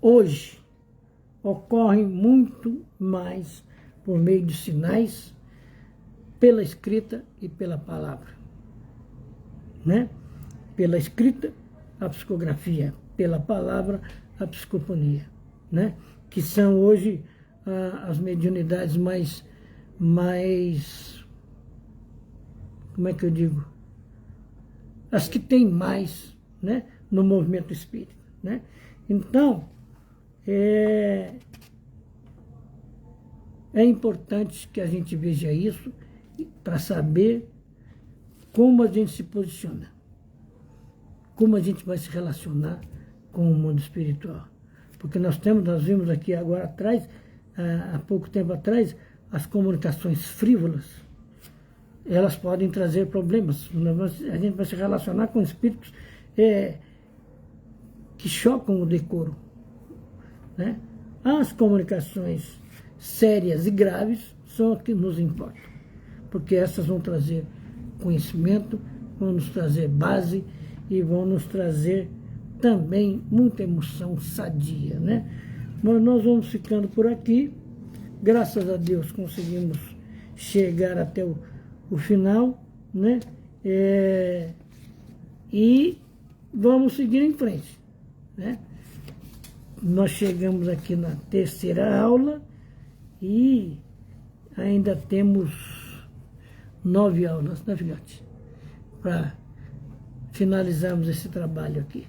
hoje, ocorrem muito mais por meio de sinais, pela escrita e pela palavra, né? Pela escrita, a psicografia, pela palavra, a psicofonia, né? Que são hoje as mediunidades mais, como é que eu digo? As que têm mais, né? No movimento espírita, né? Então, é importante que a gente veja isso para saber como a gente se posiciona, como a gente vai se relacionar com o mundo espiritual. porque nós vimos aqui agora atrás, há pouco tempo atrás, as comunicações frívolas, elas podem trazer problemas. A gente vai se relacionar com espíritos que chocam o decoro, né? As comunicações sérias e graves são as que nos importam, porque essas vão trazer conhecimento, vão nos trazer base e vão nos trazer também muita emoção sadia, né? Mas nós vamos ficando por aqui. Graças a Deus conseguimos chegar até o final, né? E vamos seguir em frente, né? Nós chegamos aqui na terceira aula e ainda temos 9 aulas, né, filhote? Para finalizarmos esse trabalho aqui,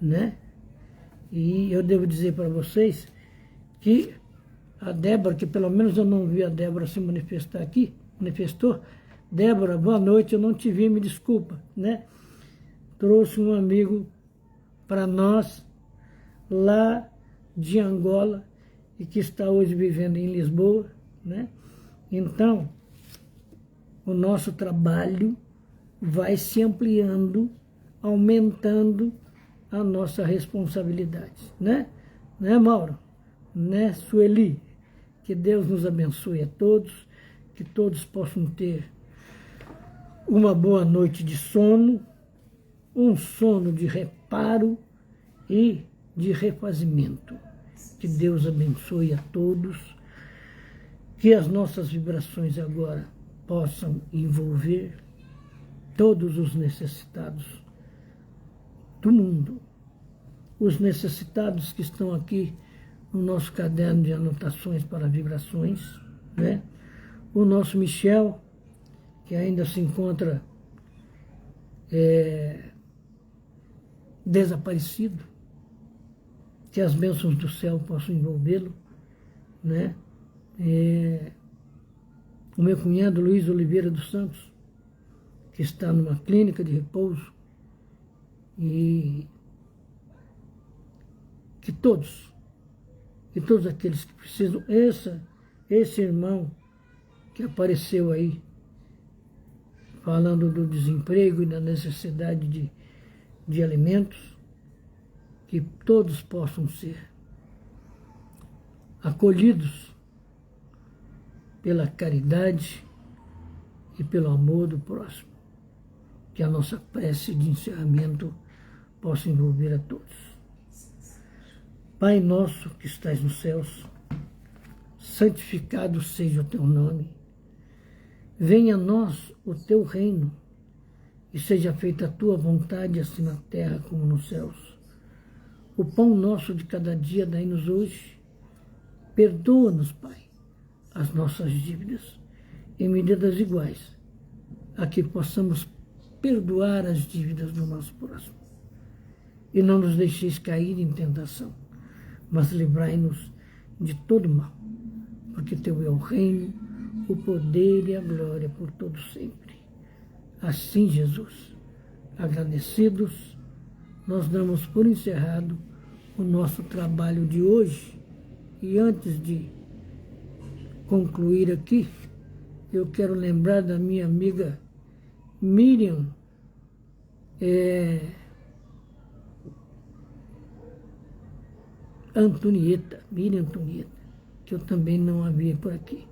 né? E eu devo dizer para vocês que a Débora, que pelo menos eu não vi a Débora se manifestar aqui, manifestou. Débora, boa noite, eu não te vi, me desculpa, né? Trouxe um amigo para nós, lá de Angola, e que está hoje vivendo em Lisboa, né? Então, o nosso trabalho vai se ampliando, aumentando a nossa responsabilidade, né? Né, Mauro? Né, Sueli? Que Deus nos abençoe a todos, que todos possam ter uma boa noite de sono, um sono de reparo e de refazimento. Que Deus abençoe a todos, que as nossas vibrações agora possam envolver todos os necessitados do mundo, os necessitados que estão aqui no nosso caderno de anotações para vibrações, né? O nosso Michel, que ainda se encontra desaparecido, que as bênçãos do céu possam envolvê-lo, né? O meu cunhado Luiz Oliveira dos Santos, que está numa clínica de repouso, e que todos aqueles que precisam, esse irmão que apareceu aí, falando do desemprego e da necessidade de alimentos, que todos possam ser acolhidos pela caridade e pelo amor do próximo. Que a nossa prece de encerramento possa envolver a todos. Pai nosso que estás nos céus, santificado seja o teu nome. Venha a nós o teu reino e seja feita a tua vontade, assim na terra como nos céus. O pão nosso de cada dia dai-nos hoje. Perdoa-nos, Pai, as nossas dívidas, em medidas iguais, a que possamos perdoar as dívidas do nosso próximo. E não nos deixeis cair em tentação, mas livrai-nos de todo mal, porque teu é o reino, o poder e a glória por todo sempre. Assim, Jesus, agradecidos, nós damos por encerrado o nosso trabalho de hoje. E antes de concluir aqui, eu quero lembrar da minha amiga Miriam Antonieta, que eu também não a vi por aqui.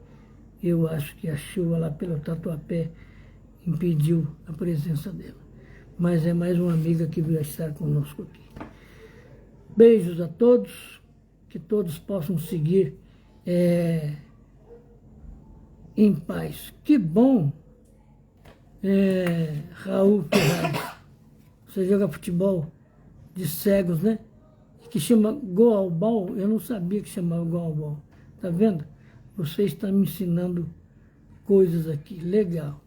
Eu acho que a chuva lá pelo Tatuapé impediu a presença dela. Mas é mais uma amiga que vai estar conosco aqui. Beijos a todos, que todos possam seguir em paz. Que bom, Raul Ferraz, você joga futebol de cegos, né? Que chama goalball, eu não sabia que chamava goalball. Tá vendo? Você está me ensinando coisas aqui. Legal.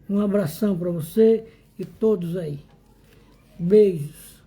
Um abração para você e todos aí. Beijos.